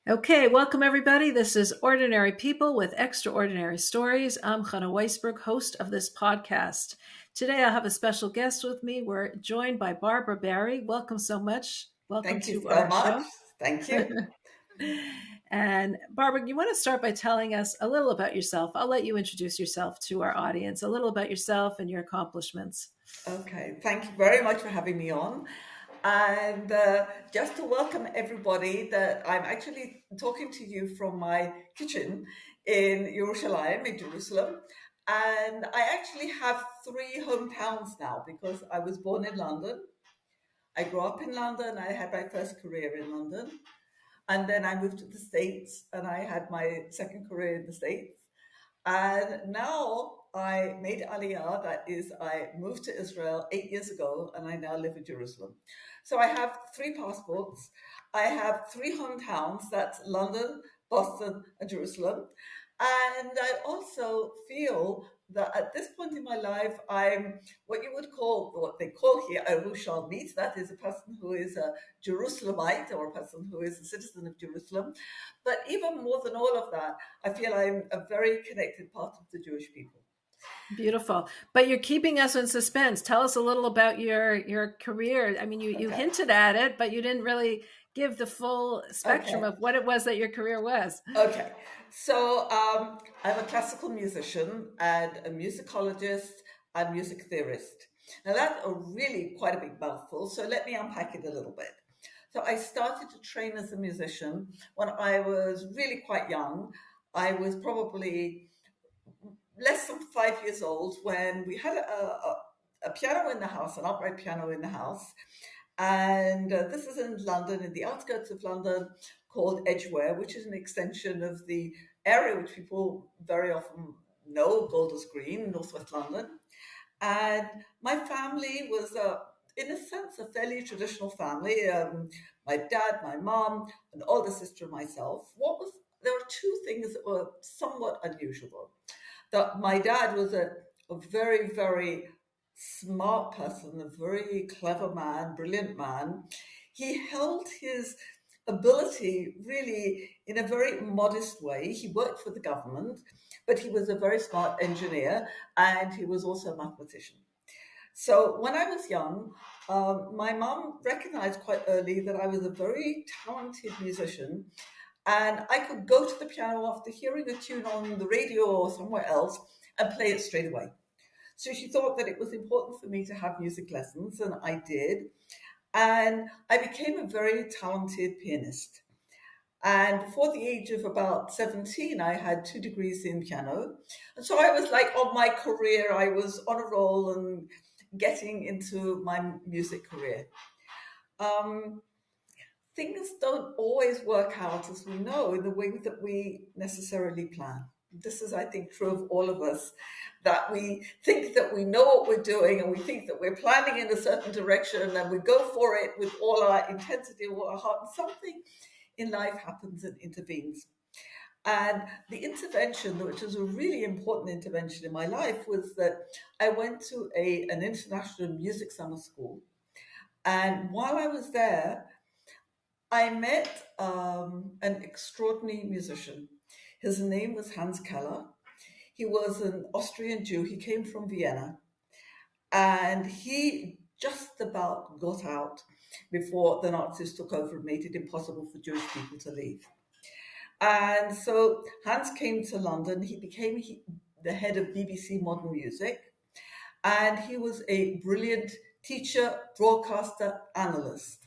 Okay, welcome everybody. This is Ordinary People with Extraordinary Stories. I'm Chana Weisberg, host of this podcast. Today I have a special guest with me. We're joined by Barbara Barry. Welcome so much. Welcome Thank you to so our much. show. Thank you. And Barbara, you want to start by telling us a little about yourself? I'll let you introduce yourself to our audience, a little about yourself and your accomplishments. Okay, thank you very much for having me on. And just to welcome everybody, that I'm actually talking to you from my kitchen in Jerusalem, in Jerusalem. And I actually have three hometowns now because I was born in London. I grew up in London. I had my first career in London. And then I moved to the States and I had my second career in the States. And now I made Aliyah, that is, I moved to Israel 8 years ago, and I now live in Jerusalem. So I have three passports. I have three hometowns, that's London, Boston, and Jerusalem. And I also feel that at this point in my life, I'm what you would call, what they call here, a Yerushalmit, that is a person who is a Jerusalemite or a person who is a citizen of Jerusalem. But even more than all of that, I feel I'm a very connected part of the Jewish people. Beautiful. But you're keeping us in suspense. Tell us a little about your career. I mean, you Okay. hinted at it, but you didn't really give the full spectrum Okay. of what it was that your career was. Okay. So I'm a classical musician and a musicologist and music theorist. Now that's a really quite a big mouthful. So let me unpack it a little bit. So I started to train as a musician when I was really quite young. I was probably less than 5 years old when we had a piano in the house, an upright piano in the house. And this is in London, in the outskirts of London, called Edgware, which is an extension of the area which people very often know, Golders Green, northwest London. And my family was, in a sense, a fairly traditional family. My dad, my mom, an older sister, and myself. There were two things that were somewhat unusual. That my dad was a very, very smart person, a very clever man, brilliant man. He held his ability really in a very modest way. He worked for the government, but he was a very smart engineer and he was also a mathematician. So when I was young, my mom recognized quite early that I was a very talented musician and I could go to the piano after hearing a tune on the radio or somewhere else and play it straight away. So she thought that it was important for me to have music lessons, and I did. And I became a very talented pianist. And before the age of about 17, I had 2 degrees in piano. And so I was like on my career, I was on a roll and getting into my music career. Um, Things don't always work out, as we know, in the way that we necessarily plan. This is, I think, true of all of us, that we think that we know what we're doing and we think that we're planning in a certain direction and we go for it with all our intensity, all our heart, and something in life happens and intervenes. And the intervention, which was a really important intervention in my life, was that I went to an international music summer school. And while I was there, I met an extraordinary musician. His name was Hans Keller. He was an Austrian Jew. He came from Vienna. And he just about got out before the Nazis took over and made it impossible for Jewish people to leave. And so Hans came to London. He became the head of BBC Modern Music. And he was a brilliant teacher, broadcaster, analyst.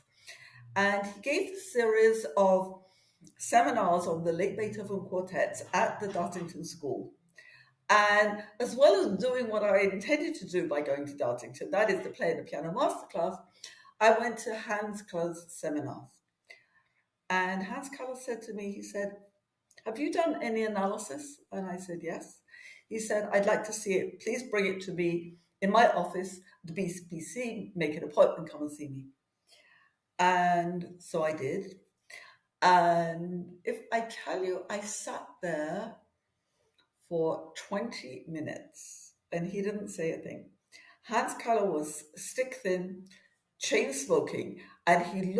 And he gave a series of seminars on the late Beethoven quartets at the Dartington School. And as well as doing what I intended to do by going to Dartington, that is to play in the piano masterclass, I went to Hans Keller's seminars. And Hans Keller said to me, he said, "Have you done any analysis?" And I said, "Yes." He said, "I'd like to see it. Please bring it to me in my office, the BBC, make an appointment, come and see me." And so I did. And if I tell you, I sat there for 20 minutes and he didn't say a thing. Hans Keller was stick thin, chain smoking, and he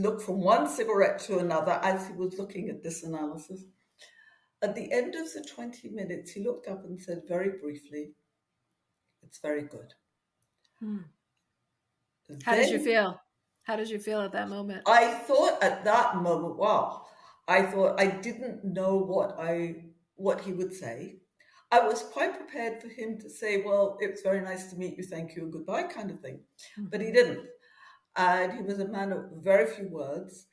looked from one cigarette to another as he was looking at this analysis. At the end of the 20 minutes, he looked up and said very briefly, "It's very good." Hmm. How did you Then feel? How did you feel at that moment? I thought at that moment, wow, I thought I didn't know what he would say. I was quite prepared for him to say, "Well, it's very nice to meet you, thank you, and goodbye," kind of thing. But he Hmm. didn't. And he was a man of very few words.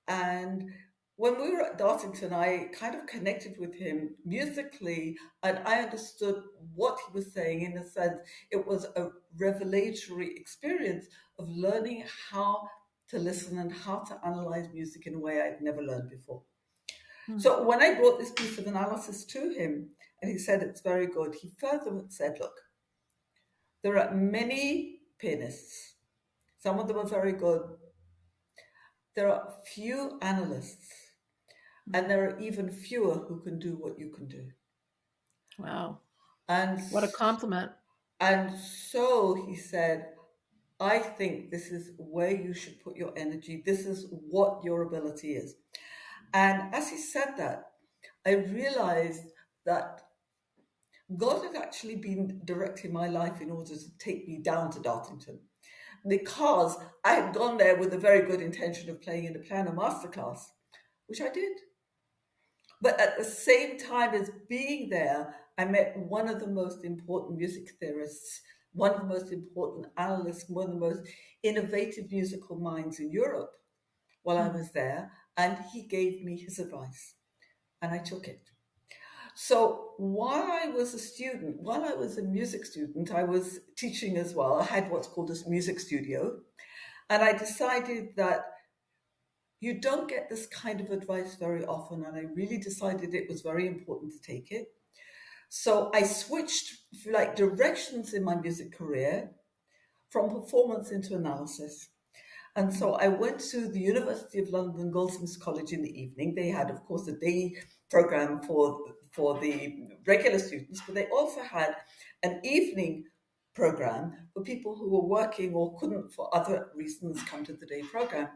And when we were at Dartington, I kind of connected with him musically, and I understood what he was saying. In a sense, it was a revelatory experience of learning how to listen and how to analyze music in a way I'd never learned before. Hmm. So when I brought this piece of analysis to him, and he said it's very good, he further said, "Look, there are many pianists. Some of them are very good. There are few analysts, Hmm. and there are even fewer who can do what you can do." Wow. And What a compliment. and so he said, "I think this is where you should put your energy. This is what your ability is." And as he said that, I realized that God had actually been directing my life in order to take me down to Dartington, because I had gone there with a very good intention of playing in a piano masterclass, which I did. But at the same time as being there, I met one of the most important music theorists, one of the most important analysts, one of the most innovative musical minds in Europe while I Hmm. was there. And he gave me his advice, and I took it. So while I was a student, while I was a music student, I was teaching as well. I had what's called a music studio. And I decided that you don't get this kind of advice very often. And I really decided it was very important to take it. So I switched, if you like, directions in my music career from performance into analysis. And Hmm. so I went to the University of London Goldsmiths College in the evening. They had, of course, a day program for the regular students, but they also had an evening program for people who were working or couldn't, for other reasons, come to the day program.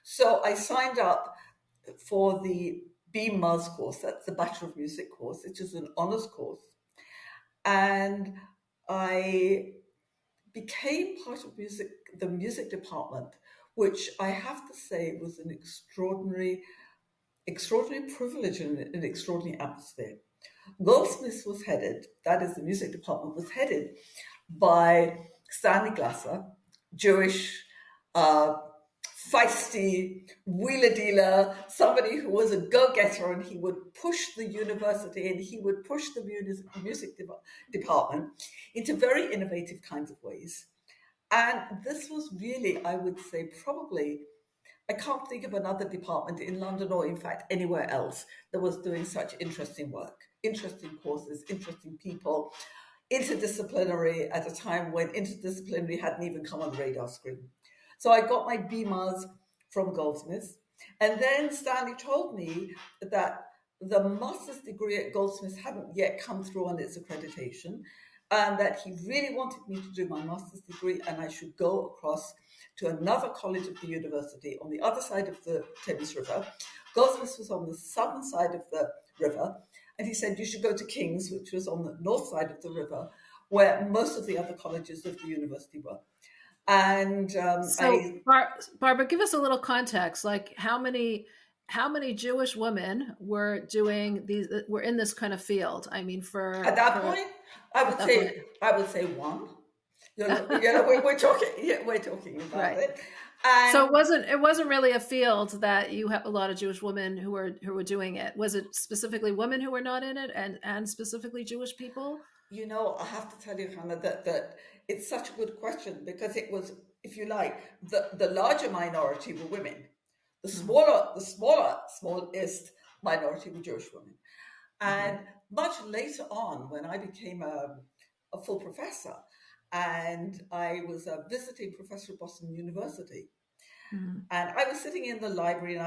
So I signed up for the B.Muz course. That's the Bachelor of Music course, which is an honors course. And I became part of the music department, which I have to say was an extraordinary privilege and an extraordinary atmosphere. Goldsmiths was headed, that is, the music department was headed by Stanley Glasser, Jewish, uh, feisty wheeler dealer, somebody who was a go-getter, and he would push the university and he would push the music department into very innovative kinds of ways. And this was really, I would say, probably, I can't think of another department in London or, in fact, anywhere else that was doing such interesting work, interesting courses, interesting people, interdisciplinary at a time when interdisciplinary hadn't even come on the radar screen. So I got my BMAs from Goldsmiths. And then Stanley told me that the master's degree at Goldsmiths hadn't yet come through on its accreditation, and that he really wanted me to do my master's degree and I should go across to another college of the university on the other side of the Thames River. Goldsmiths was on the southern side of the river, and he said you should go to King's, which was on the north side of the river, where most of the other colleges of the university were. And So, Barbara, give us a little context. Like, how many Jewish women were in this kind of field? I mean, at for that for point, I at would that point, say I would say one. We're talking, yeah, we're talking about right? it, So and it wasn't really a field that you have a lot of Jewish women who were doing it. Was it specifically women who were not in it, and specifically Jewish people? I have to tell you, Hannah, that it's such a good question, because it was, if you like, the larger minority were women. Hmm. Smallest minority were Jewish women. Hmm. And much later on, when I became a full professor, and I was a visiting professor at Boston University, Hmm. and I was sitting in the library, and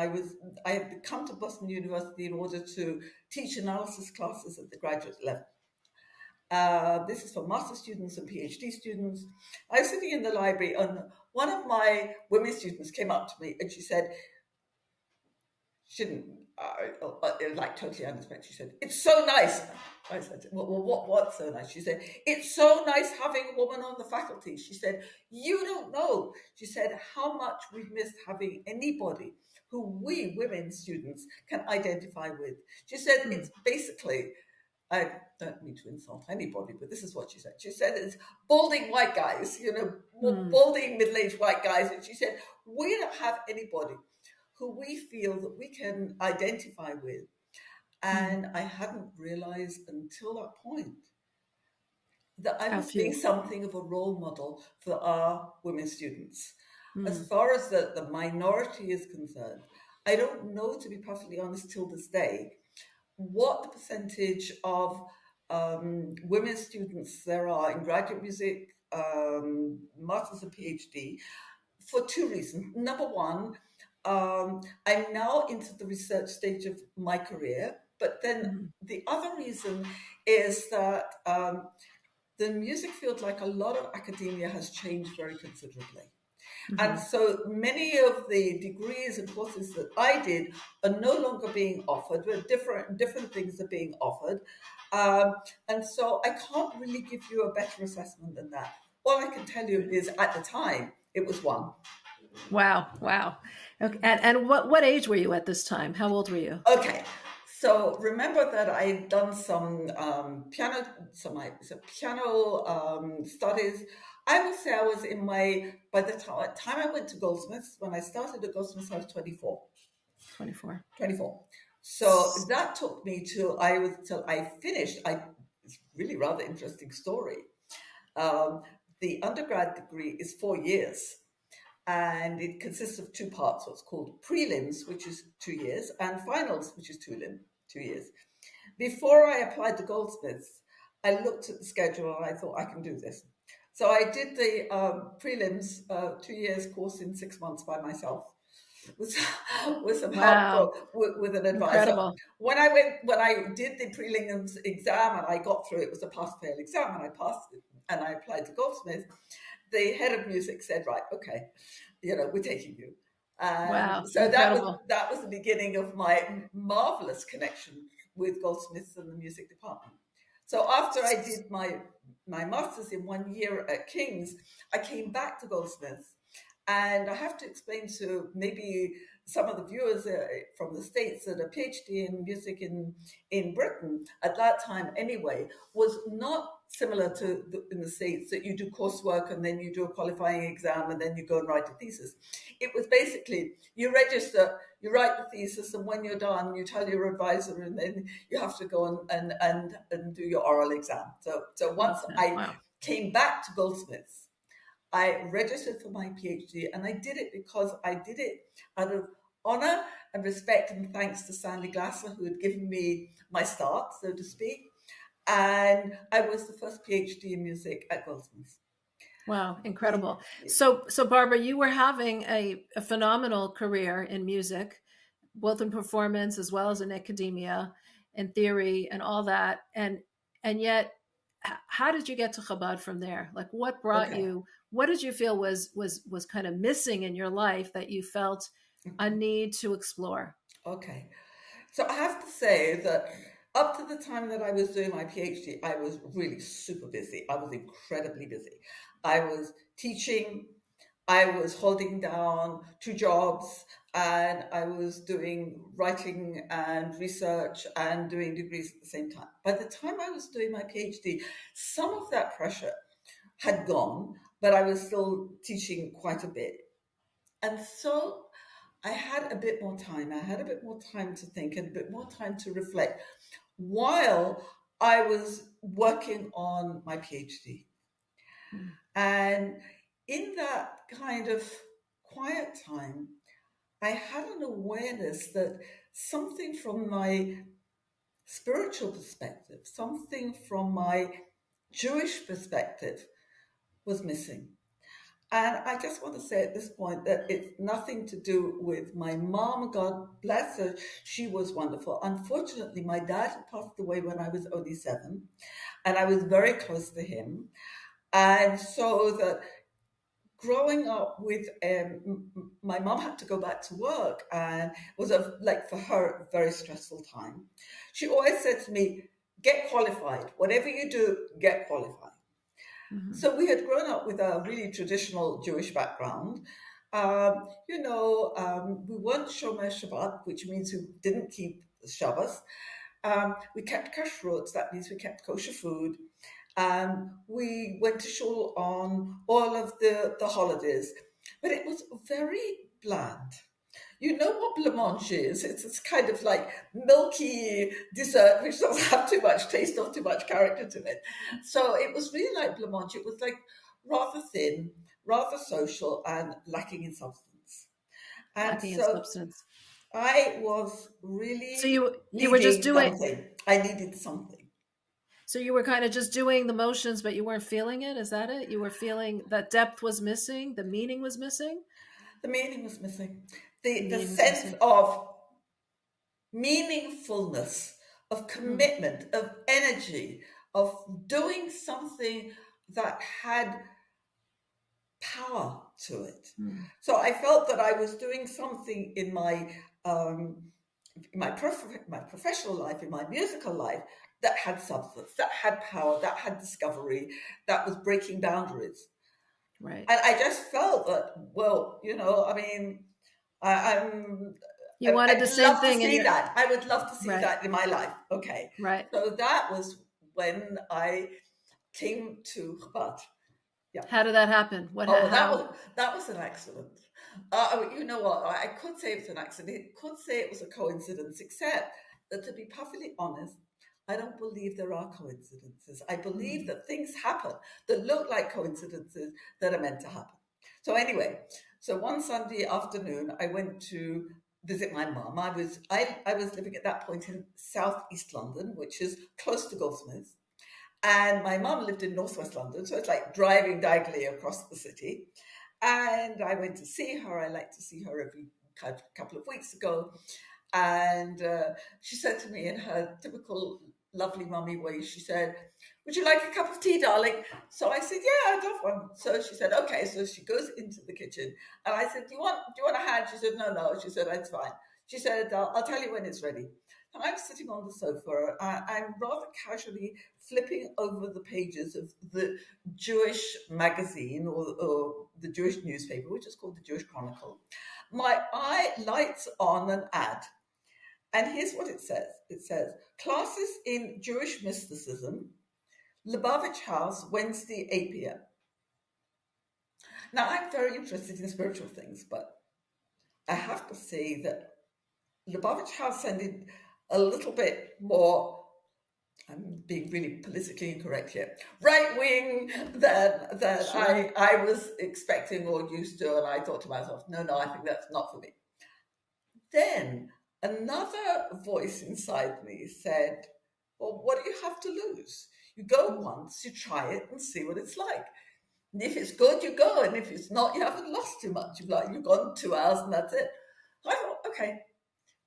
I had come to Boston University in order to teach analysis classes at the graduate level. This is for master students and PhD students. I was sitting in the library, and one of my women students came up to me and she said, she didn't, like totally unexpected. She said, "It's so nice." I said, "Well, what's so nice?" She said, "It's so nice having a woman on the faculty." She said, "You don't know." She said, "How much we've missed having anybody who we women students can identify with." She said, "It's basically," I don't mean to insult anybody, but this is what she said. She said it's balding white guys, balding middle-aged white guys. And she said, "We don't have anybody who we feel that we can identify with." And I hadn't realized until that point that I was being something of a role model for our women students. As far as the minority is concerned, I don't know, to be perfectly honest, till this day, what the percentage of women students there are in graduate music, masters and PhD, for two reasons. Number one, I'm now into the research stage of my career, but then the other reason is that the music field, like a lot of academia, has changed very considerably. And so many of the degrees and courses that I did are no longer being offered, but different things are being offered. And so I can't really give you a better assessment than that. All I can tell you is at the time, it was one. Wow. Okay. And what age were you at this time? How old were you? Okay. So remember that I had done some piano studies. I would say I was by the time I went to Goldsmiths, when I started at Goldsmiths, I was 24. 24. 24. So that took me till I finished. It's really rather interesting story. The undergrad degree is 4 years, and it consists of two parts, what's called prelims, which is 2 years, and finals, which is 2 years. Before I applied to Goldsmiths, I looked at the schedule and I thought, I can do this. So I did the prelims 2 years course in 6 months by myself, with some help with an advisor. Incredible. When I did the prelims exam and I got through, it was a pass-fail exam, and I passed it, and I applied to Goldsmiths. The head of music said, "Right, okay, we're taking you." And so incredible. that was the beginning of my marvelous connection with Goldsmiths and the music department. So after I did my master's in 1 year at King's, I came back to Goldsmiths. And I have to explain to maybe some of the viewers from the States that a PhD in music in Britain, at that time anyway, was not similar to in the States, that you do coursework and then you do a qualifying exam and then you go and write a thesis. It was basically, you register, you write the thesis, and when you're done, you tell your advisor, and then you have to go and do your oral exam. So once I came back to Goldsmiths, I registered for my PhD, and I did it because I did it out of honor and respect and thanks to Sandy Glasser, who had given me my start, so to speak. And I was the first PhD in music at Goldsmiths. Wow, incredible. So Barbara, you were having a phenomenal career in music, both in performance as well as in academia and theory and all that. And yet, how did you get to Chabad from there? Like, what brought you? What did you feel was kind of missing in your life that you felt a need to explore? Okay, so I have to say that up to the time that I was doing my PhD, I was really super busy. I was incredibly busy. I was teaching, I was holding down 2 jobs, and I was doing writing and research and doing degrees at the same time. By the time I was doing my PhD, some of that pressure had gone, but I was still teaching quite a bit. And so I had a bit more time. I had a bit more time to think and a bit more time to reflect while I was working on my PhD. And in that kind of quiet time, I had an awareness that something from my spiritual perspective, something from my Jewish perspective was missing. And I just want to say at this point that it's nothing to do with my mom. God bless her. She was wonderful. Unfortunately, my dad had passed away when I was only 7, and I was very close to him. And so that growing up with my mom had to go back to work, and it was like for her a very stressful time. She always said to me, get qualified, whatever you do, get qualified. Mm-hmm. So we had grown up with a really traditional Jewish background. We weren't Shomer Shabbat, which means we didn't keep Shabbos. We kept kashrut, that means we kept kosher food. We went to shul on all of the holidays, but it was very bland. You know what blancmange is? It's kind of like milky dessert which doesn't have too much taste or too much character to it. So it was really like blancmange. It was like rather thin, rather social, and lacking in substance. And Lacking in so substance. I was So really you were just needing doing. something. I needed something. So you were kind of just doing the motions, but you weren't feeling it. Is that it? You were feeling that depth was missing, the meaning was missing. The meaning was missing. The The meaning was sense missing. of meaningfulness, of Hmm. commitment, of energy, of doing something that had power to it. Hmm. So I felt that I was doing something in um, my professional life, in my musical life, that had substance, that had power, that had discovery, that was breaking boundaries. Right. And I just felt that, well, I mean, I'm You wanted the I'd same love to thing in see your. that. I would love to see Right. that in my life. Okay. Right. So that was when I came to Chabad. Yeah. How did that happen? What? Oh, How? that was an accident. You know what? I could say it was an accident. It could say it was a coincidence, except that, to be perfectly honest, I don't believe there are coincidences. I believe Hmm. that things happen that look like coincidences that are meant to happen. So anyway, so one Sunday afternoon, I went to visit my mum. I was living at that point in southeast London, which is close to Goldsmiths, and my mum lived in northwest London, so it's like driving diagonally across the city. And I went to see her. I like to see her every couple of weeks ago. And she said to me in her typical lovely mummy way, she said, would you like a cup of tea, darling? So I said, yeah, I'd love one. So she said, okay. So she goes into the kitchen, and I said, do you want a hand? She said, no, no. She said, that's fine. She said, I'll tell you when it's ready. And I'm sitting on the sofa. I'm rather casually flipping over the pages of the Jewish magazine, or the Jewish newspaper, which is called the Jewish Chronicle. My eye lights on an ad. And here's what it says. It says, classes in Jewish mysticism, Lubavitch House, Wednesday, 8 p.m. Now, I'm very interested in spiritual things, but I have to say that Lubavitch House sounded a little bit more, I'm being really politically incorrect here, right wing than Sure. I was expecting or used to. And I thought to myself, no, I think that's not for me. Then another voice inside me said, well, what do you have to lose? You go once, you try it and see what it's like. And if it's good, you go. And if it's not, you haven't lost too much. You've gone 2 hours and that's it. So I thought, okay,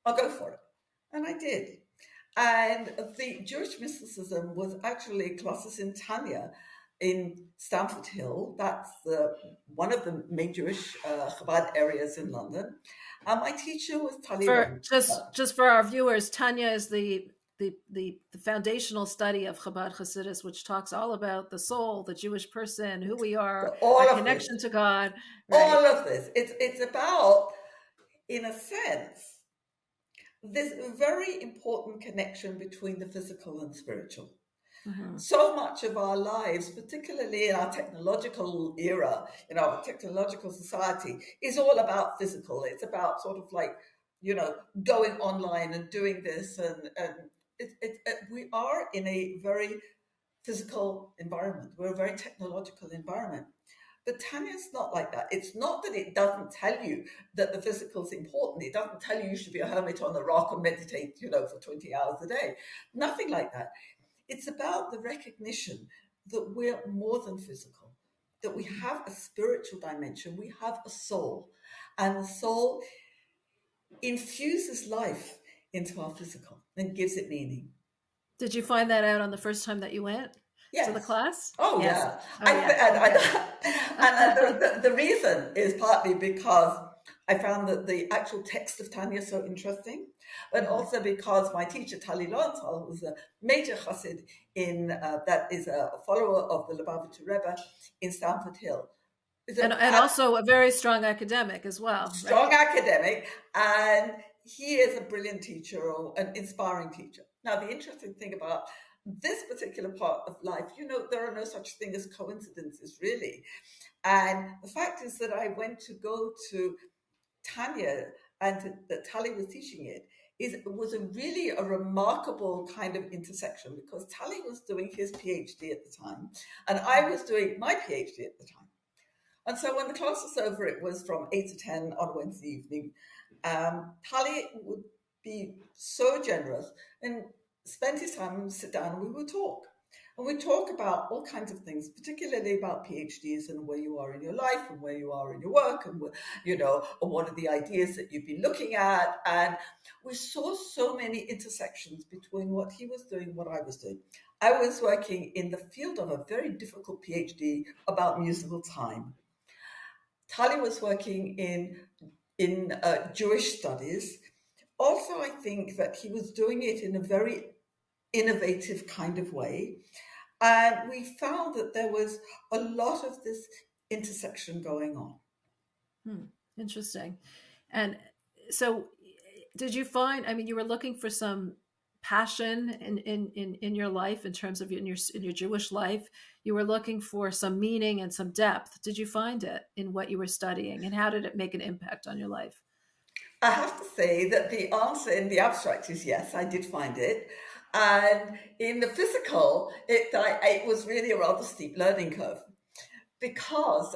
I'll go for it. And I did. And the Jewish mysticism was actually classes in Tanya in Stamford Hill. That's one of the main Jewish Chabad areas in London. And my teacher was Tali For Rosenthal. just for our viewers, Tanya is the foundational study of Chabad Hasidus, which talks all about the soul, the Jewish person, who we are, So our all of this, connection to God. Right. all of this, it's about, in a sense, this very important connection between the physical and spiritual. Mm-hmm. So much of our lives, particularly in our technological era, in our technological society, is all about physical. It's about sort of like, going online and doing this. And we are in a very physical environment. We're a very technological environment. But Tanya's not like that. It's not that it doesn't tell you that the physical is important. It doesn't tell you should be a hermit on the rock and meditate, for 20 hours a day. Nothing like that. It's about the recognition that we're more than physical, that we have a spiritual dimension, we have a soul, and the soul infuses life into our physical and gives it meaning. Did you find that out on the first time that you went to the Yes. class? Oh, Yes. yeah. Oh, yeah. Okay. The reason is partly because I found that the actual text of Tanya is so interesting, but Mhm. also because my teacher, Tali Lowenthal, was a major chassid that is a follower of the Lubavitcher Rebbe in Stamford Hill. Is And a and also a very strong academic as well, strong right? academic, and he is a brilliant teacher or an inspiring teacher. Now, the interesting thing about this particular part of life, there are no such thing as coincidences, really. And the fact is that I went to go to Tanya, and that Tali was teaching it was really a remarkable kind of intersection, because Tali was doing his PhD at the time, and I was doing my PhD at the time. And so when the class was over, it was from 8 to 10 on Wednesday evening. Tali would be so generous and spend his time and sit down and we would talk. And we talk about all kinds of things, particularly about PhDs and where you are in your life and where you are in your work, and and what are the ideas that you've been looking at. And we saw so many intersections between what he was doing and what I was doing. I was working in the field of a very difficult PhD about musical time. Tali was working in Jewish studies. Also, I think that he was doing it in a very innovative kind of way. And we found that there was a lot of this intersection going on. Interesting. And so did you find, I mean, you were looking for some passion in your life in terms of in your Jewish life. You were looking for some meaning and some depth. Did you find it in what you were studying, and how did it make an impact on your life? I have to say that the answer in the abstract is yes, I did find it. And in the physical, it was really a rather steep learning curve, because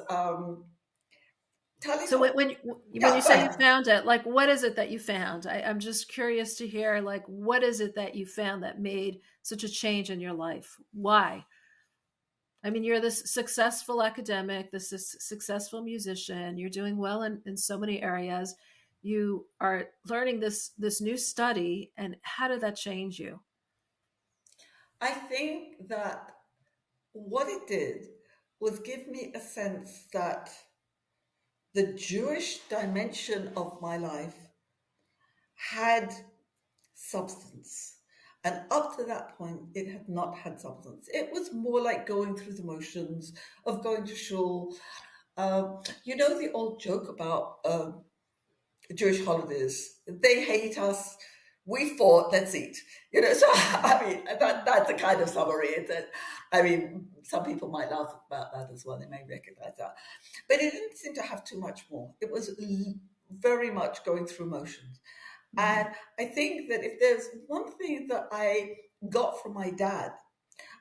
Tali So taught. when Yeah, you go say you ahead. found it, like what is it that you found? I'm just curious to hear, like, what is it that you found that made such a change in your life? Why? I mean, you're this successful academic, this is successful musician. You're doing well in so many areas. You are learning this new study, and how did that change you? I think that what it did was give me a sense that the Jewish dimension of my life had substance. And up to that point, it had not had substance. It was more like going through the motions of going to shul. The old joke about Jewish holidays. They hate us. We fought. Let's eat. So I mean, that's a kind of summary. I mean, some people might laugh about that as well. They may recognize that, but it didn't seem to have too much more. It was very much going through motions. Mhm. And I think that if there's one thing that I got from my dad,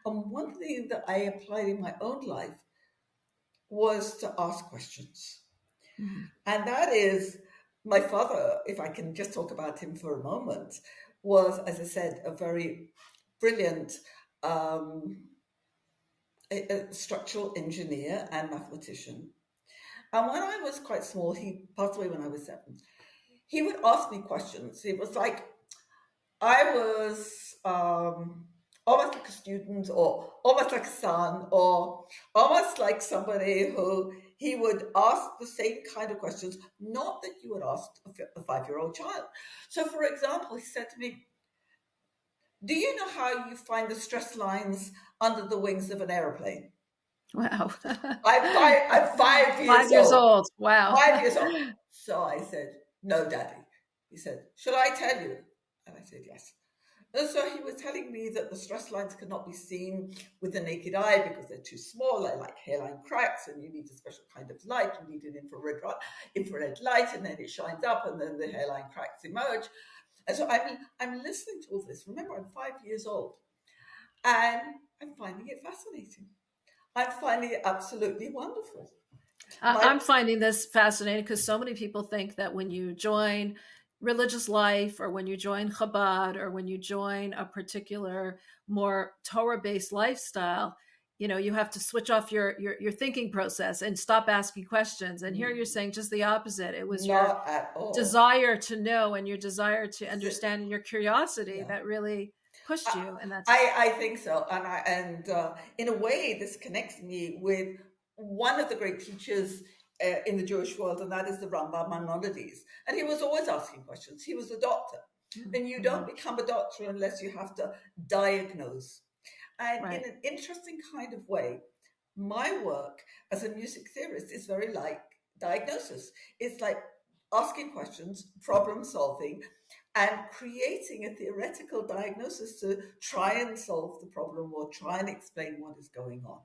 and one thing that I applied in my own life, was to ask questions. Mhm. And that is, my father, if I can just talk about him for a moment, was, as I said, a very brilliant um, a structural engineer and mathematician. And when I was quite small, he passed away when I was 7. He would ask me questions. It was like I was almost like a student, or almost like a son, or almost like somebody who he would ask the same kind of questions, not that you would ask a 5-year-old child. So, for example, he said to me, "Do you know how you find the stress lines under the wings of an aeroplane?" Wow. I'm 5 years 5 years old. old. Wow. 5 years old. So I said, "No, Daddy." He said, "Shall I tell you?" And I said, "Yes." And so he was telling me that the stress lines cannot be seen with the naked eye because they're too small. They're like hairline cracks, and you need a special kind of light. You need an infrared light, and then it shines up, and then the hairline cracks emerge. And so I'm listening to all this. Remember, I'm 5 years old, and I'm finding it fascinating. I'm finding it absolutely wonderful. My I'm finding this fascinating because so many people think that when you join religious life, or when you join Chabad, or when you join a particular more Torah based lifestyle, you have to switch off your thinking process and stop asking questions. And here you're saying just the opposite. It was your Not at all. desire to know and your desire to understand and your curiosity Yeah. that really pushed I, you. And that's I think so, and in a way, this connects me with one of the great teachers in the Jewish world, and that is the Rambam Maimonides. And he was always asking questions. He was a doctor, and you don't Mhm. become a doctor unless you have to diagnose. And in Right. an interesting kind of way, my work as a music theorist is very like diagnosis. It's like asking questions, problem solving, and creating a theoretical diagnosis to try and solve the problem or try and explain what is going on.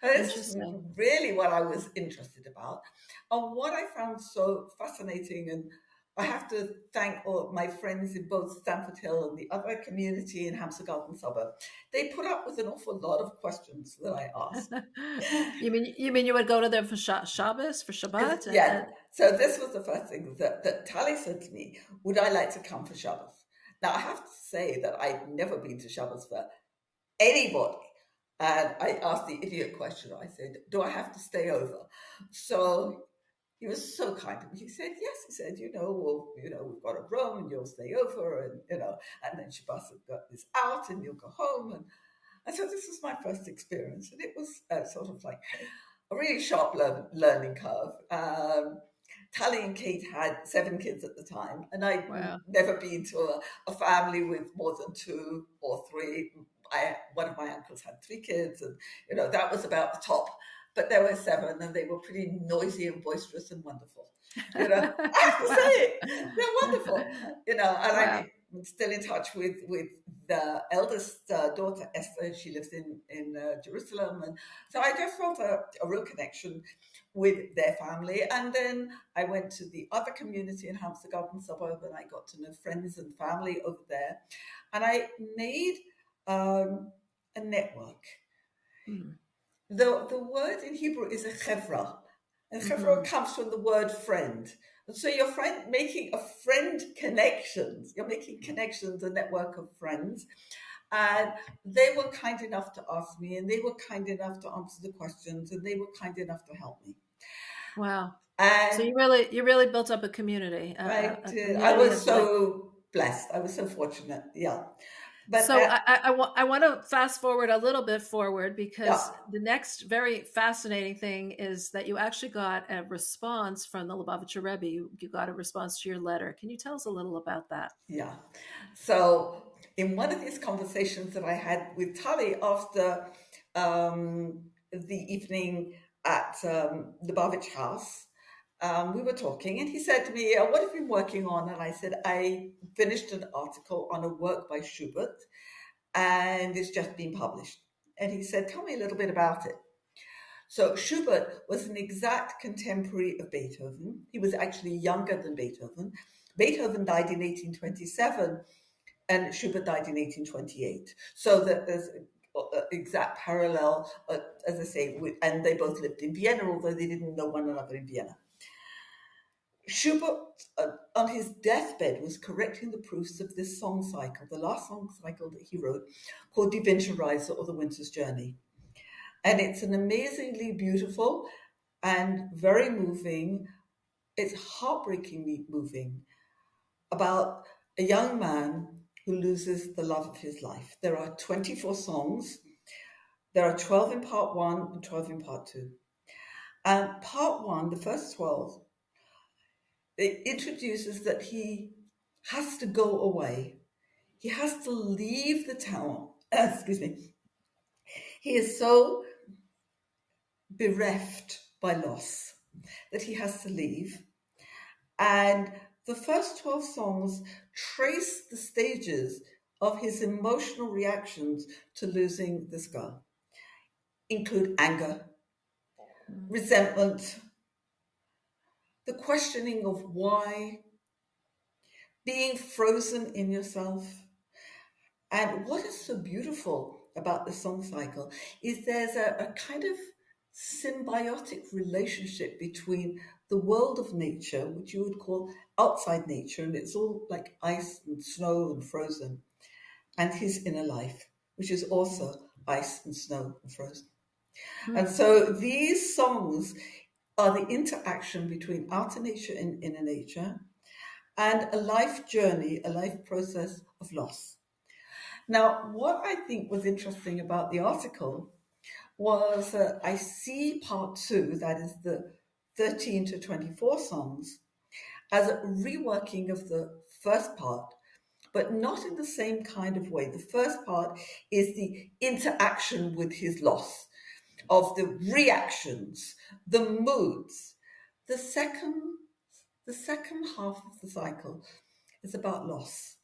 And this is Interesting. really what I was interested about. And what I found so fascinating, and I have to thank all my friends in both Stamford Hill and the other community in Hampstead Garden Suburb. They put up with an awful lot of questions that I asked. You mean you would go to them for Shabbos, for Shabbat, Yeah, so this was the first thing that Tali said to me, would I like to come for Shabbos? Now, I have to say that I'd never been to Shabbos for anybody. And I asked the idiot question. I said, do I have to stay over? So he was so kind to me. He said, yes. He said, we've got a room and you'll stay over and then Shabbos is out and you'll go home. And so this was my first experience. And it was sort of like a really sharp learning curve. Tally and Kate had 7 kids at the time, and I'd wow. never been to a family with more than 2 or 3. One of my uncles had 3 kids, and that was about the top. But there were 7, and they were pretty noisy and boisterous and wonderful. I have to say it; they're wonderful. And Wow. I'm still in touch with the eldest daughter Esther. She lives in Jerusalem, and so I just felt a real connection with their family. And then I went to the other community in Hampstead Garden Suburb, and I got to know friends and family over there. And I made a network. Mm. The word in Hebrew is a chevra, and chevra Mhm. comes from the word friend. And so your friend making a friend connections, you're making connections, a network of friends. And they were kind enough to ask me, and they were kind enough to answer the questions, and they were kind enough to help me. Wow. So And you really built up a community, I a did. I community was of like. so blessed. I was so fortunate. Yeah. But So I want to fast forward a little bit forward yeah, because the next very fascinating thing is that you actually got a response from the Lubavitcher Rebbe. You got a response to your letter. Can you tell us a little about that? yeah. So in one of these conversations that I had with Tali after the evening at the Bavich house, we were talking, and he said to me, "What have you been working on?" And I said, "I finished an article on a work by Schubert, and it's just been published." And he said, "Tell me a little bit about it." So Schubert was an exact contemporary of Beethoven. He was actually younger than Beethoven. Beethoven died in 1827 and Schubert died in 1828. So that there's an exact parallel, as I say, and they both lived in Vienna, although they didn't know one another in Vienna. Schubert, on his deathbed, was correcting the proofs of this song cycle, the last song cycle that he wrote, called Die Winterreise, or The Winter's Journey. And it's an amazingly beautiful and very moving, it's heartbreakingly moving, about a young man who loses the love of his life. There are 24 songs. There are 12 in part 1 and 12 in part 2. And part 1, the first 12, it introduces that he has to go away. He has to leave the town. Excuse me. He is so bereft by loss that he has to leave. And the first 12 songs trace the stages of his emotional reactions to losing this girl, include anger, Mm. resentment, the questioning of why, being frozen in yourself. And what is so beautiful about the song cycle is there's a kind of symbiotic relationship between the world of nature, which you would call outside nature, and it's all like ice and snow and frozen, and his inner life, which is also ice and snow and frozen. And so these songs are the interaction between outer nature and inner nature, and a life journey, a life process of loss. Now, what I think was interesting about the article was I see part two, that is the 13 to 24 songs, as a reworking of the first part, but not in the same kind of way. The first part is the interaction with his loss, of the reactions, the moods. The second, the second half of the cycle is about loss.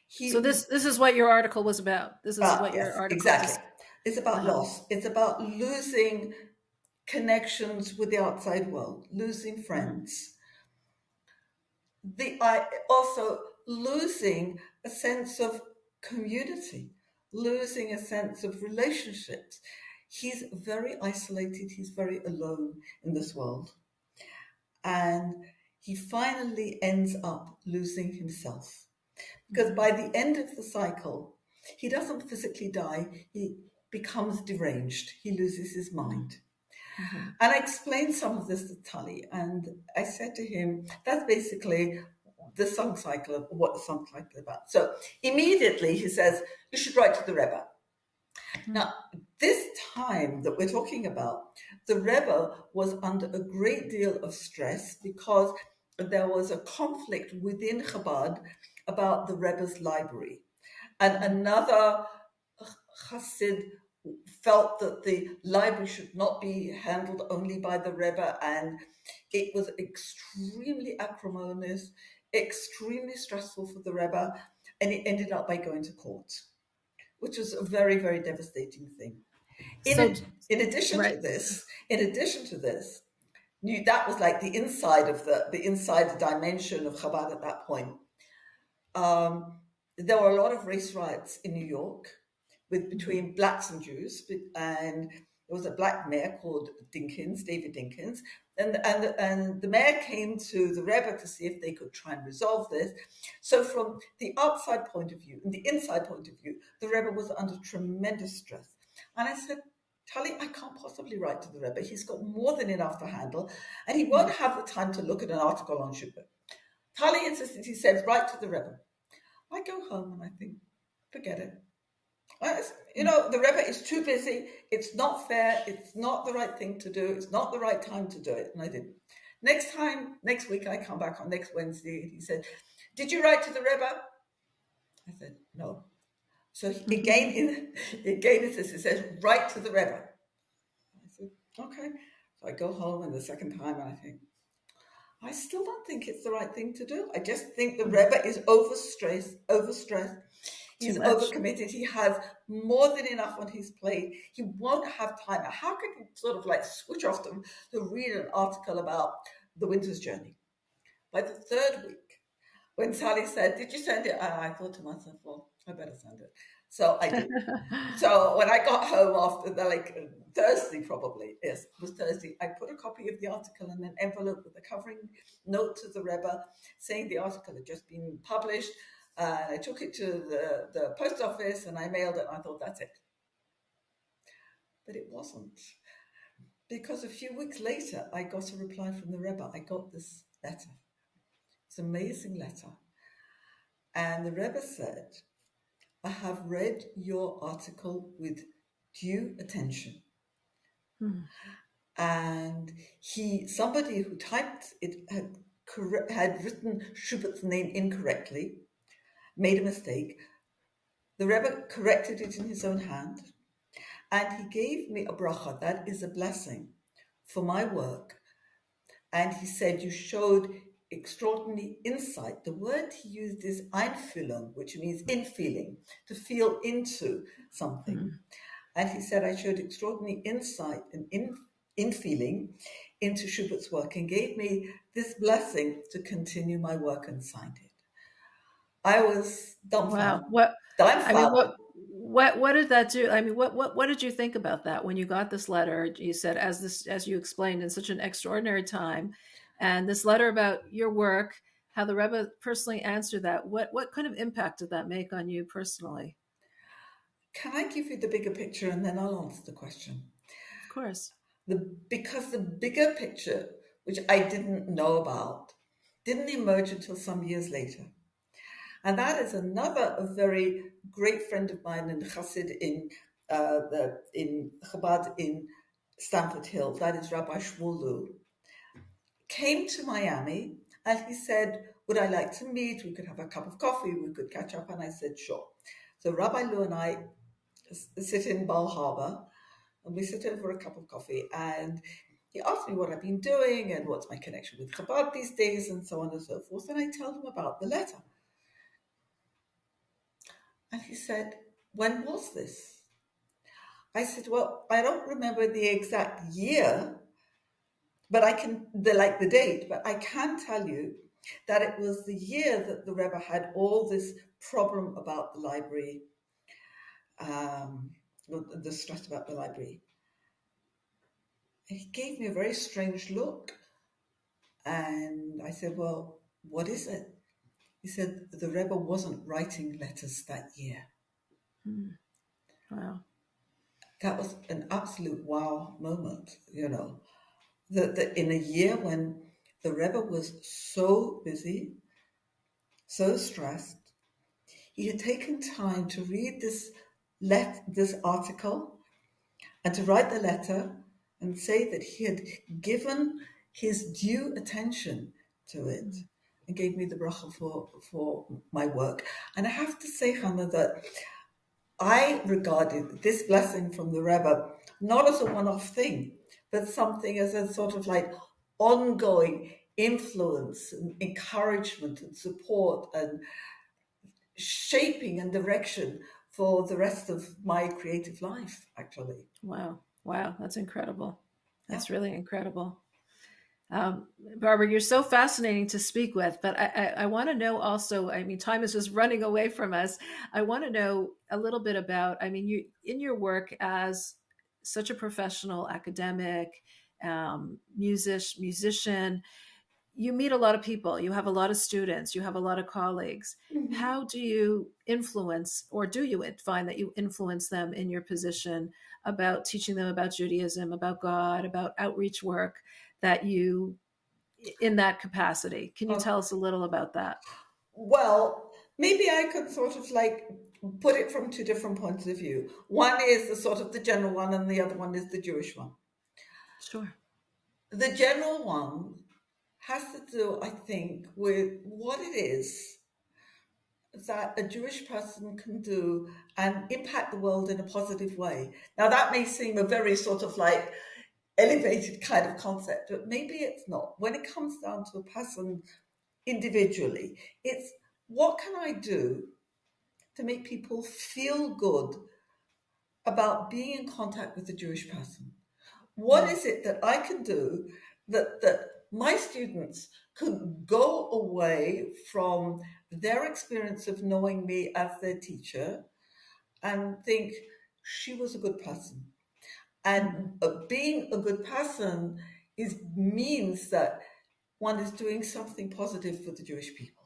So this is what your article was about. This is what your Yes, article exactly. just. It's about Uh-huh. loss. It's about losing connections with the outside world, losing friends. I also losing a sense of community, losing a sense of relationships. He's very isolated. He's very alone in this world, and he finally ends up losing himself. Because by the end of the cycle, he doesn't physically die, he becomes deranged, he loses his mind. Mm-hmm. And I explained some of this to Tully, and I said to him, that's basically the song cycle of what the song cycle is about. So immediately he says, you should write to the Rebbe. Now, this time that we're talking about, the Rebbe was under a great deal of stress because there was a conflict within Chabad about the Rebbe's library. And another Chassid felt that the library should not be handled only by the Rebbe, and it was extremely acrimonious, extremely stressful for the Rebbe, and it ended up by going to court, which was a very, very devastating thing. So In addition to right. this, that was like the inside of the inside dimension of Chabad at that point. There were a lot of race riots in New York between blacks and Jews, and there was a black mayor called David Dinkins, and the mayor came to the Rebbe to see if they could try and resolve this. So from the outside point of view and the inside point of view, the Rebbe was under tremendous stress. And I said, Tali, I can't possibly write to the Rebbe. He's got more than enough to handle, and he won't have the time to look at an article on Shabbat. Tali insisted. He said, write to the Rebbe. I go home and I think, forget it. The Rebbe is too busy. It's not fair. It's not the right thing to do. It's not the right time to do it. And I didn't. Next week, I come back on next Wednesday, and he said, did you write to the Rebbe? I said, no. So again, it says, write to the Rebbe. I said, okay. So I go home, and the second time, and I think, I still don't think it's the right thing to do. I just think the Rebbe is overstressed. He's overcommitted. He has more than enough on his plate. He won't have time. How can you sort of like switch off to read an article about the winter's journey? By the third week, when Sally said, did you send it? I thought to myself, well, I better send it. So I did. So when I got home after Thursday, probably, yes, it was Thursday, I put a copy of the article in an envelope with a covering note to the Rebbe saying the article had just been published. I took it to the post office and I mailed it, and I thought, that's it. But it wasn't. Because a few weeks later, I got a reply from the Rebbe. I got this letter. It's an amazing letter. And the Rebbe said, I have read your article with due attention. And somebody who typed it had written Schubert's name incorrectly, made a mistake. The Rebbe corrected it in his own hand, and he gave me a bracha, that is a blessing, for my work. And he said, you showed extraordinary insight. The word he used is Einfühlung, which means in feeling, to feel into something. And he said, I showed extraordinary insight and in feeling into Schubert's work, and gave me this blessing to continue my work, and signed it. I was dumbfounded. Wow. What did that do? I mean, what did you think about that when you got this letter? You said, as you explained, in such an extraordinary time, and this letter about your work, how the Rebbe personally answered that. What kind of impact did that make on you personally? Can I give you the bigger picture, and then I'll answer the question? course. Because the bigger picture, which I didn't know about, didn't emerge until some years later. And that is another a very great friend of mine and Chassid in Chabad in Stamford Hill, that is Rabbi Shmulu, came to Miami and he said, would I like to meet? We could have a cup of coffee, we could catch up. And I said, sure. So Rabbi Lou and I sit in Bal Harbour and we sit over a cup of coffee, and he asked me what I've been doing and what's my connection with Chabad these days and so on and so forth. And I told him about the letter. And he said, when was this? I said, well, I don't remember the exact year, but I can, the date, but I can tell you that it was the year that the Rebbe had all this problem about the library, the stress about the library. And he gave me a very strange look. And I said, well, what is it? He said, the Rebbe wasn't writing letters that year. Wow. That was an absolute wow moment, that in a year when the Rebbe was so busy, so stressed, he had taken time to read this article and to write the letter and say that he had given his due attention to it and gave me the bracha for my work. And I have to say, Hannah, that I regarded this blessing from the Rebbe not as a one-off thing, but something as a sort of like ongoing influence and encouragement and support and shaping and direction for the rest of my creative life, actually. Wow. Wow. That's incredible. Yeah. That's really incredible. Barbara, you're so fascinating to speak with, but I want to know also, I mean, time is just running away from us. I want to know a little bit about, I mean, you in your work as such a professional academic, musician, you meet a lot of people, you have a lot of students, you have a lot of colleagues. Mm-hmm. How do you influence, or do you find that you influence them in your position about teaching them about Judaism, about God, about outreach work, that you, in that capacity? Can you Okay. tell us a little about that? Well, maybe I could sort of like put it from two different points of view. One is the sort of the general one, and the other one is the Jewish one. Sure. The general one has to do, I think, with what it is that a Jewish person can do and impact the world in a positive way. Now, that may seem a very sort of like elevated kind of concept, but maybe it's not. When it comes down to a person individually, it's what can I do to make people feel good about being in contact with the Jewish person? What is it that I can do that my students could go away from their experience of knowing me as their teacher and think she was a good person? And being a good person means that one is doing something positive for the Jewish people.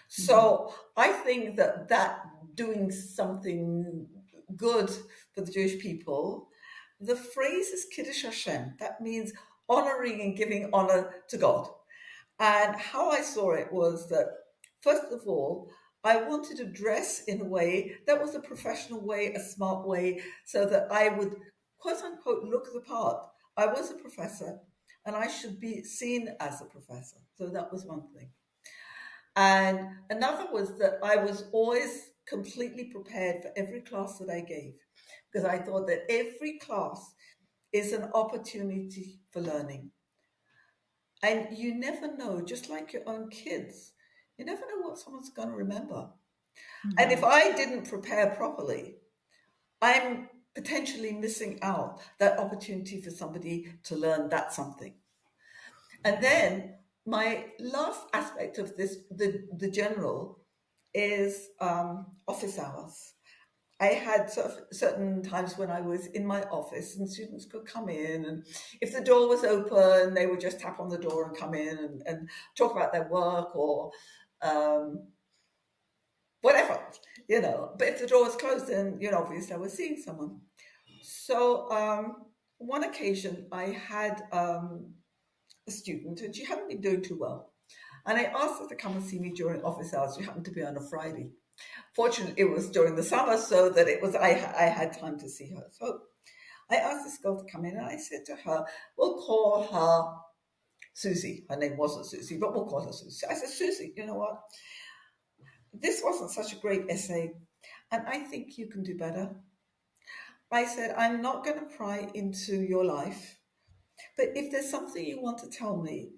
So I think that doing something good for the Jewish people, the phrase is Kiddush Hashem. That means honoring and giving honor to God. And how I saw it was that, first of all, I wanted to dress in a way that was a professional way, a smart way, so that I would, quote unquote, look the part. I was a professor and I should be seen as a professor. So that was one thing. And another was that I was always completely prepared for every class that I gave, because I thought that every class is an opportunity for learning. And you never know, just like your own kids, you never know what someone's going to remember. And if I didn't prepare properly, I'm potentially missing out that opportunity for somebody to learn that something. And then my last aspect of this, the general, is office hours. I had sort of certain times when I was in my office and students could come in, and if the door was open, they would just tap on the door and come in and talk about their work or whatever, But if the door was closed, then, obviously I was seeing someone. So one occasion I had a student, and she hadn't been doing too well. And I asked her to come and see me during office hours. It happened to be on a Friday. Fortunately, it was during the summer, so that it was I had time to see her. So I asked this girl to come in, and I said to her, "We'll call her Susie." Her name wasn't Susie, but we'll call her Susie. I said, "Susie, you know what? This wasn't such a great essay, and I think you can do better." I said, "I'm not going to pry into your life, but if there's something you want to tell me,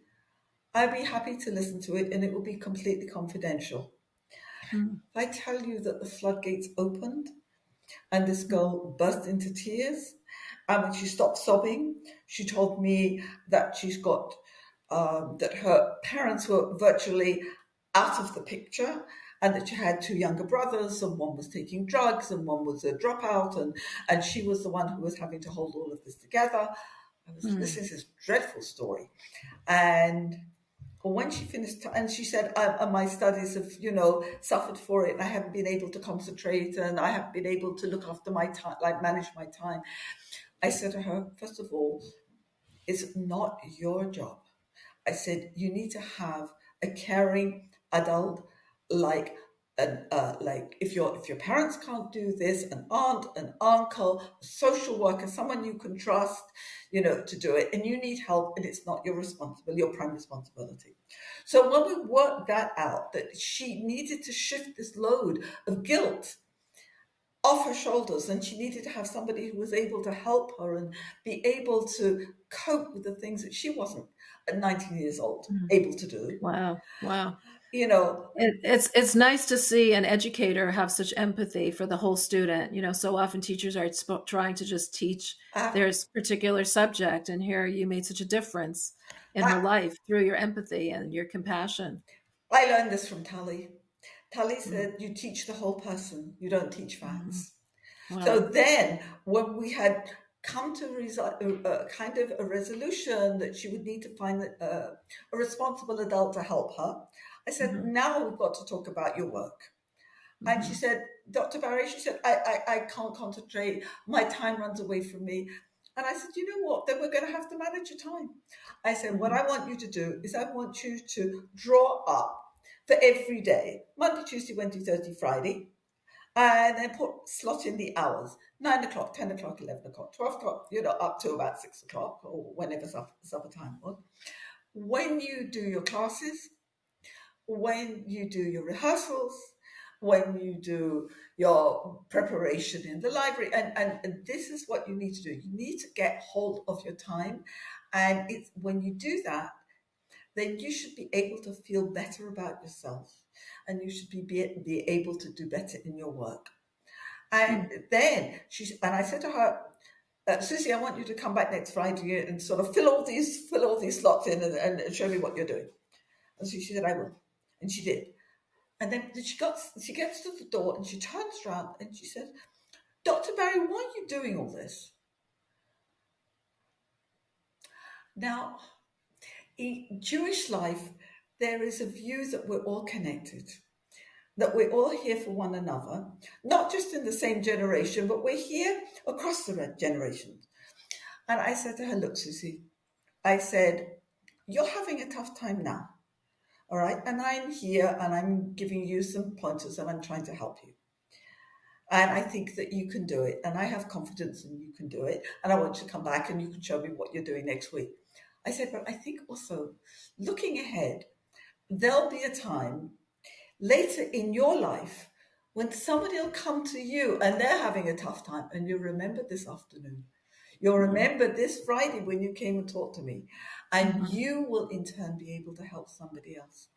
I'd be happy to listen to it, and it will be completely confidential." Mm, If I tell you that the floodgates opened and this mm, girl burst into tears, and when she stopped sobbing, she told me that that her parents were virtually out of the picture, and that she had two younger brothers, and one was taking drugs, and one was a dropout, and she was the one who was having to hold all of this together. I was mm, listening to this dreadful story, and when she finished, and she said, my studies have, suffered for it, and I haven't been able to concentrate, and I haven't been able to look after my time, like manage my time." I said to her, "First of all, it's not your job." I said, "You need to have a caring adult, like like if your parents can't do this, an aunt, an uncle, a social worker, someone you can trust, to do it, and you need help, and it's not your prime responsibility." So when we worked that out, that she needed to shift this load of guilt off her shoulders, and she needed to have somebody who was able to help her and be able to cope with the things that she wasn't at 19 years old mm. able to do. Wow, wow. you know It's nice to see an educator have such empathy for the whole student. So often teachers are trying to just teach I, their particular subject, and here you made such a difference in her I, life through your empathy and your compassion. I learned this from Tali. Tali Mm, said, "You teach the whole person, you don't teach mhm. facts." So Wow. then, when we had come to kind of a resolution that she would need to find a responsible adult to help her, I said, Hmm. "Now we've got to talk about your work." And she Hmm. said, "Dr. Barry," she said, I can't concentrate. My time runs away from me." And I said, "You know what? Then we're going to have to manage your time." I said, "What Hmm. I want you to do is I want you to draw up for every day, Monday, Tuesday, Wednesday, Thursday, Friday, and then slot in the hours, 9 o'clock, 10 o'clock, 11 o'clock, 12 o'clock, up to about 6 o'clock or whenever supper time was. When you do your classes, when you do your rehearsals, when you do your preparation in the library, and this is what you need to do. You need to get hold of your time, and it's when you do that, then you should be able to feel better about yourself, and you should be able to do better in your work." And Hmm. then and I said to her, "Susie, I want you to come back next Friday and sort of fill all these slots in, and show me what you're doing." And so she said, "I will," and she did. And then she gets to the door, and she turns around and she says, "Dr. Barry, why are you doing all this?" Now, in Jewish life, there is a view that we're all connected, that we're all here for one another, not just in the same generation, but we're here across the generations. And I said to her, "Look, Susie," I said, "you're having a tough time now, all right? And I'm here, and I'm giving you some pointers, and I'm trying to help you. And I think that you can do it. And I have confidence in you can do it. And I want you to come back, and you can show me what you're doing next week." I said, "But I think also, looking ahead, there'll be a time later in your life when somebody will come to you and they're having a tough time, and you'll remember this afternoon. You'll Hmm. remember this Friday when you came and talked to me, and Hmm. you will in turn be able to help somebody else."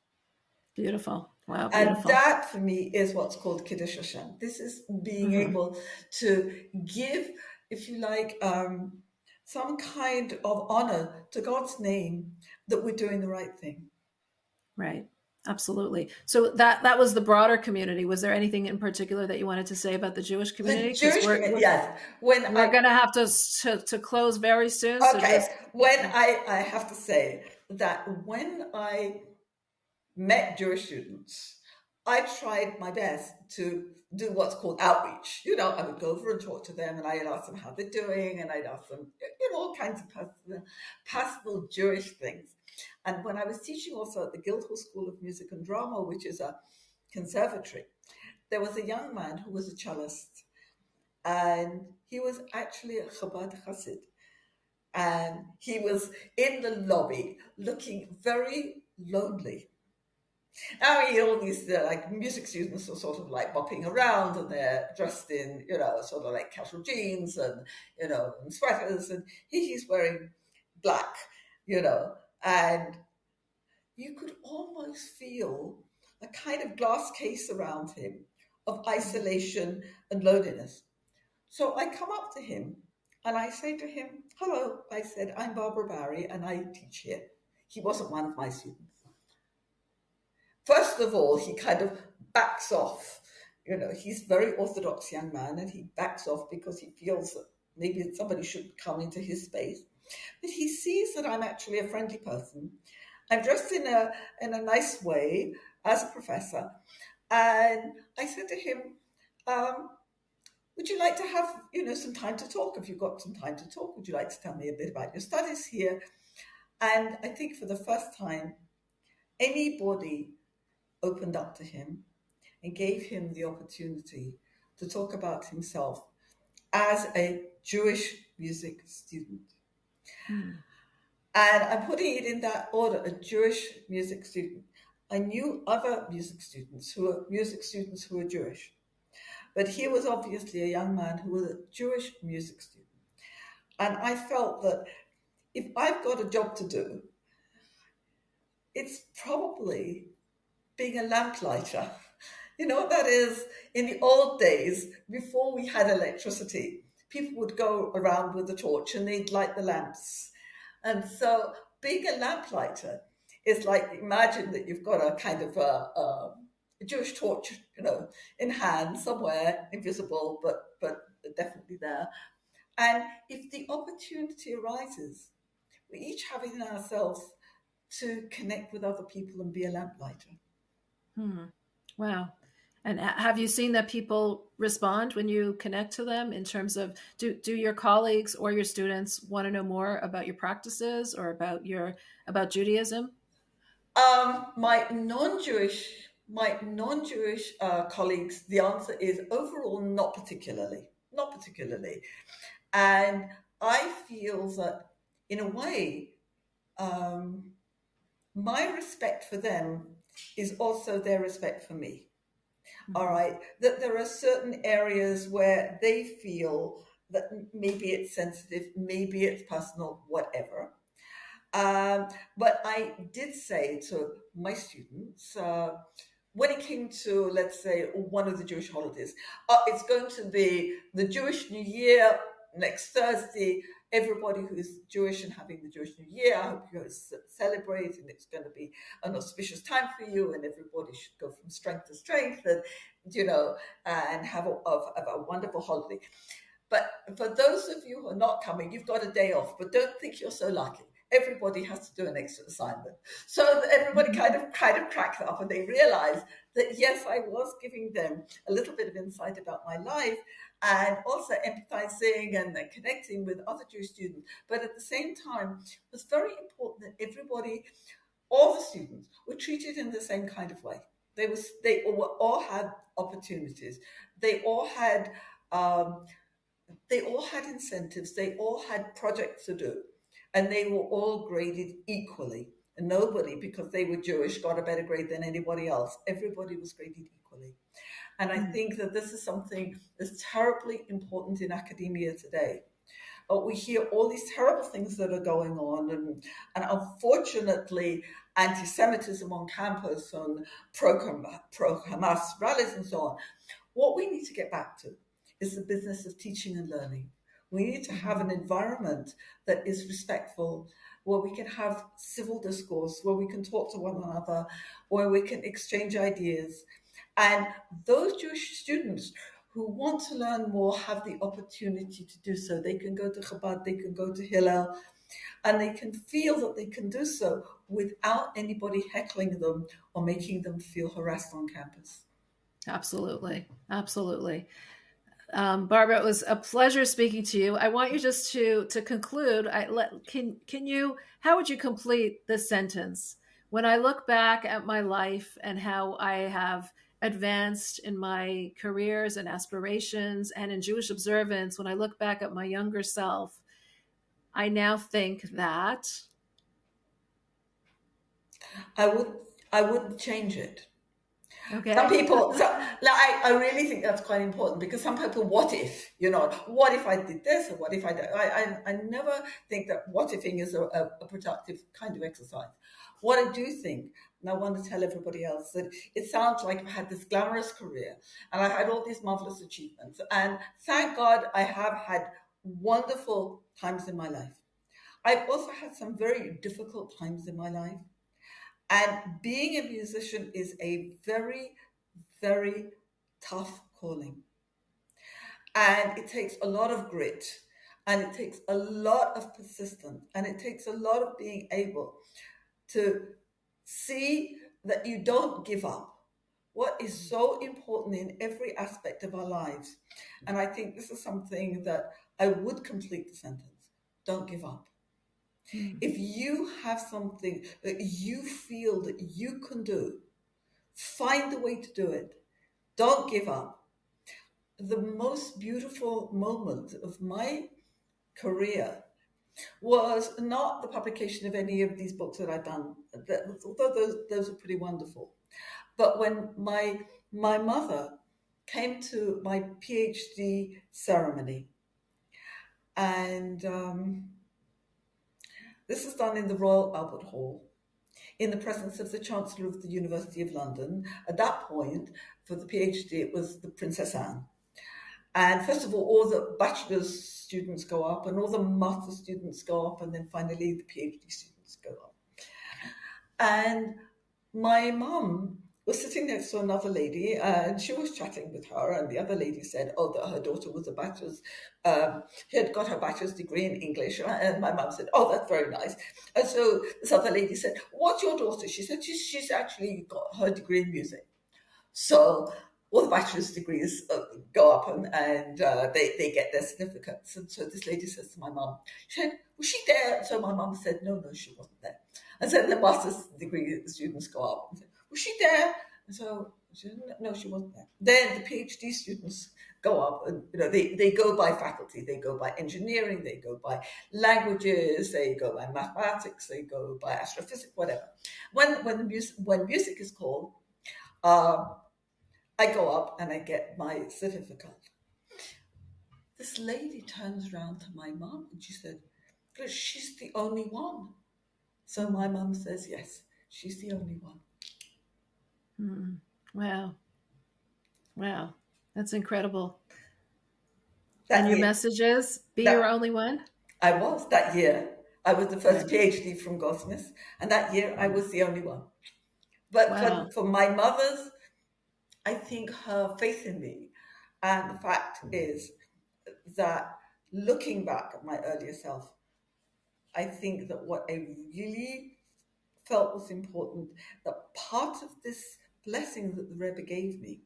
Beautiful. Wow, And beautiful. that for me is what's called Kiddush Hashem. This is being Hmm. able to give, if you like, some kind of honor to God's name, that we're doing the right thing. Right. Absolutely. So that was the broader community. Was there anything in particular that you wanted to say about the Jewish The community? Because Jewish we're community, we're, yes. When we're I going to have to close very soon. So Okay, just when yeah. I have to say that when I met Jewish students, I tried my best to do what's called outreach. I would go over and talk to them, and I'd ask them how they're doing, and I'd ask them, all kinds of pastoral Jewish things. And when I was teaching also at the Guildhall School of Music and Drama, which is a conservatory, there was a young man who was a cellist, and he was actually a Chabad Chassid. And he was in the lobby looking very lonely. I mean, all these like music students are sort of like bopping around, and they're dressed in, sort of like casual jeans and, and sweaters, and he's wearing black, you know, and you could almost feel a kind of glass case around him of isolation and loneliness. So I come up to him and I say to him, "Hello," I said, "I'm Barbara Barry and I teach here." He wasn't one of my students. First of all, he kind of backs off. He's a very orthodox young man, and he backs off because he feels that maybe somebody should come into his space. But he sees that I'm actually a friendly person. I'm dressed in a nice way as a professor. And I said to him, would you like to have, some time to talk? Have you got some time to talk? Would you like to tell me a bit about your studies here? And I think for the first time, anybody opened up to him and gave him the opportunity to talk about himself as a Jewish music student. And I'm putting it in that order, a Jewish music student. I knew other music students who were Jewish, but he was obviously a young man who was a Jewish music student. And I felt that if I've got a job to do, it's probably being a lamplighter. You know what that is? In the old days, before we had electricity, people would go around with a torch and they'd light the lamps. And so being a lamplighter is like, imagine that you've got a kind of a Jewish torch, in hand somewhere, invisible, but definitely there. And if the opportunity arises, we each have it in ourselves to connect with other people and be a lamplighter. Wow. And have you seen that people respond when you connect to them in terms of do your colleagues or your students want to know more about your practices or about Judaism? My non-Jewish colleagues, the answer is overall not particularly, and I feel that in a way, my respect for them is also their respect for me. All right, that there are certain areas where they feel that maybe it's sensitive, maybe it's personal, whatever. But I did say to my students, when it came to, let's say, one of the Jewish holidays, it's going to be the Jewish New Year next Thursday. Everybody who is Jewish and having the Jewish New Year, I hope you celebrate, and it's going to be an auspicious time for you, and everybody should go from strength to strength, and and have a wonderful holiday. But for those of you who are not coming, you've got a day off, but don't think you're so lucky. Everybody has to do an extra assignment. So everybody kind of cracked up, and they realized that yes, I was giving them a little bit of insight about my life and also empathizing and connecting with other Jewish students. But at the same time, it was very important that everybody, all the students, were treated in the same kind of way. They all had opportunities. They all had incentives, they all had projects to do, and they were all graded equally. And nobody, because they were Jewish, got a better grade than anybody else. Everybody was graded equally. And I think that this is something that's terribly important in academia today. We hear all these terrible things that are going on, and unfortunately, anti-Semitism on campus and pro-Hamas rallies and so on. What we need to get back to is the business of teaching and learning. We need to have an environment that is respectful, where we can have civil discourse, where we can talk to one another, where we can exchange ideas. And those Jewish students who want to learn more have the opportunity to do so. They can go to Chabad, they can go to Hillel, And they can feel that they can do so without anybody heckling them or making them feel harassed on campus. Absolutely. Absolutely. Barbara, it was a pleasure speaking to you. I want you just to conclude. Can you? How would you complete this sentence? When I look back at my life and how I have advanced in my careers and aspirations and in Jewish observance, when I look back at my younger self, I now think that. I would I wouldn't change it. Some Okay. people, so like, I really think that's quite important because some people, what if I did this or what if I did? I never think that what ifing is a productive kind of exercise. What I do think, and I want to tell everybody else, that it sounds like I had this glamorous career and I had all these marvelous achievements. And thank God I have had wonderful times in my life. I've also had some very difficult times in my life. And being a musician is a very, very tough calling. And it takes a lot of grit and it takes a lot of persistence and it takes a lot of being able to see that you don't give up. What is so important in every aspect of our lives. And I think this is something that I would complete the sentence. Don't give up. If you have something that you feel that you can do, find a way to do it. Don't give up. The most beautiful moment of my career was not the publication of any of these books that I've done, although those are pretty wonderful. But when my mother came to my PhD ceremony, and this was done in the Royal Albert Hall, in the presence of the Chancellor of the University of London. At that point, for the PhD, it was the Princess Anne. And first of all the bachelor's students go up, and all the master students go up, and then finally the PhD students go up. And my mum was sitting next to another lady, and she was chatting with her, and the other lady said, "Oh, that her daughter was a bachelor's, she had got her bachelor's degree in English." And my mum said, "Oh, that's very nice." And so this other lady said, "What's your daughter?" She said, "She's actually got her degree in music." So all the bachelor's degrees go up and they get their certificates. And so this lady says to my mum, she said, "Was she there?" And so my mum said, no, she wasn't there. And so the master's degree students go up and say, "Was she there?" And so she said, "No, she wasn't there." Then the PhD students go up and they go by faculty, they go by engineering, they go by languages, they go by mathematics, they go by astrophysics, whatever. When music is called, I go up and I get my certificate. This lady turns around to my mum and she said, "But she's the only one." So my mum says, "Yes, she's the only one." Wow. Wow. That's incredible. And That your year, message is be your that only one? I was that year. I was the first Right. PhD from Goldsmiths, and that year I was the only one. But Wow. for my mother's, I think her faith in me, and the fact is that looking back at my earlier self, I think that what I really felt was important, that part of this blessing that the Rebbe gave me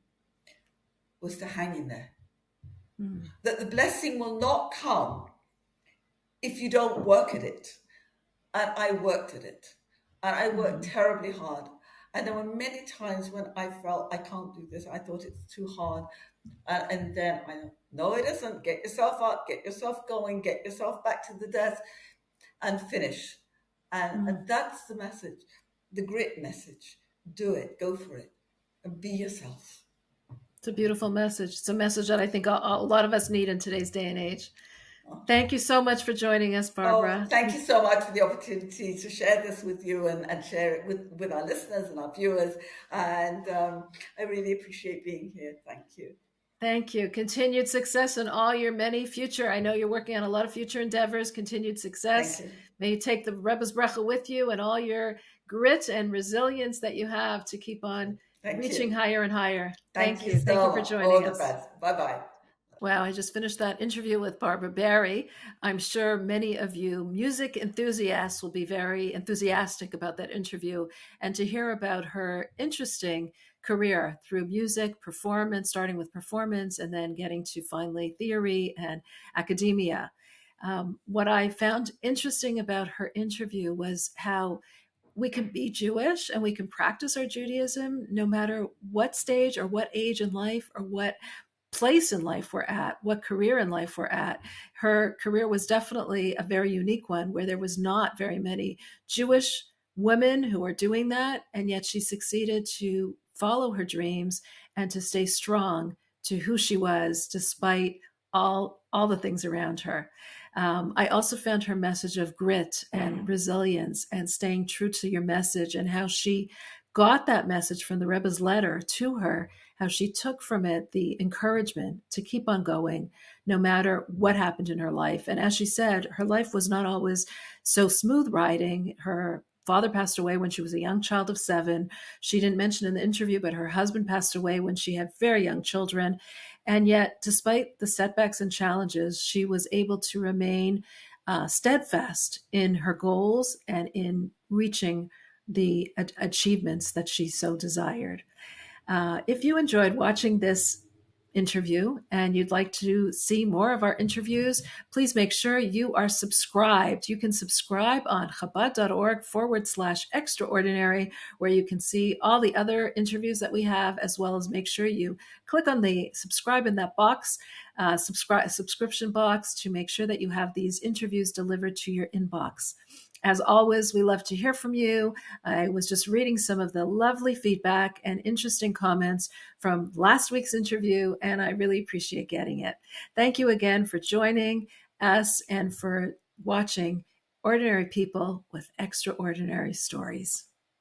was to hang in there. That the blessing will not come if you don't work at it. And I worked at it. And I worked terribly hard. And there were many times when I felt I can't do this. I thought it's too hard. And then I know, no, it isn't. Get yourself up, get yourself going, get yourself back to the desk and finish. And that's the message, the grit message. Do it, go for it, and be yourself. It's a beautiful message. It's a message that I think a lot of us need in today's day and age. Thank you so much for joining us, Oh, Barbara. thank you so much for the opportunity to share this with you and share it with our listeners and our viewers. And I really appreciate being here. Thank you. Thank you. Continued success in all your many future. I know you're working on a lot of future endeavors. Continued Thank success. you. May you take the Rebbe's bracha with you and all your grit and resilience that you have to keep on Thank reaching you. higher and higher. Thank Thank you you. Thank you so for much. All joining the us. best. Bye bye. Wow, I just finished that interview with Barbara Barry. I'm sure many of you music enthusiasts will be very enthusiastic about that interview and to hear about her interesting career through music, performance, starting with performance, and then getting to finally theory and academia. What I found interesting about her interview was how we can be Jewish and we can practice our Judaism no matter what stage or what age in life or what place in life we're at, what career in life we're at. Her career was definitely a very unique one where there was not very many Jewish women who are doing that, and yet she succeeded to follow her dreams and to stay strong to who she was despite all the things around her. I also found her message of grit and resilience and staying true to your message and how she got that message from the Rebbe's letter to her, how she took from it the encouragement to keep on going no matter what happened in her life. And as she said, her life was not always so smooth riding. Her father passed away when she was a young child of 7. She didn't mention in the interview, but her husband passed away when she had very young children. And yet, despite the setbacks and challenges, she was able to remain steadfast in her goals and in reaching the achievements that she so desired. If you enjoyed watching this interview and you'd like to see more of our interviews, please make sure you are subscribed. You can subscribe on Chabad.org/extraordinary, where you can see all the other interviews that we have, as well as make sure you click on the subscribe in that box, subscription box, to make sure that you have these interviews delivered to your inbox. As always, we love to hear from you. I was just reading some of the lovely feedback and interesting comments from last week's interview, and I really appreciate getting it. Thank you again for joining us and for watching Ordinary People with Extraordinary Stories.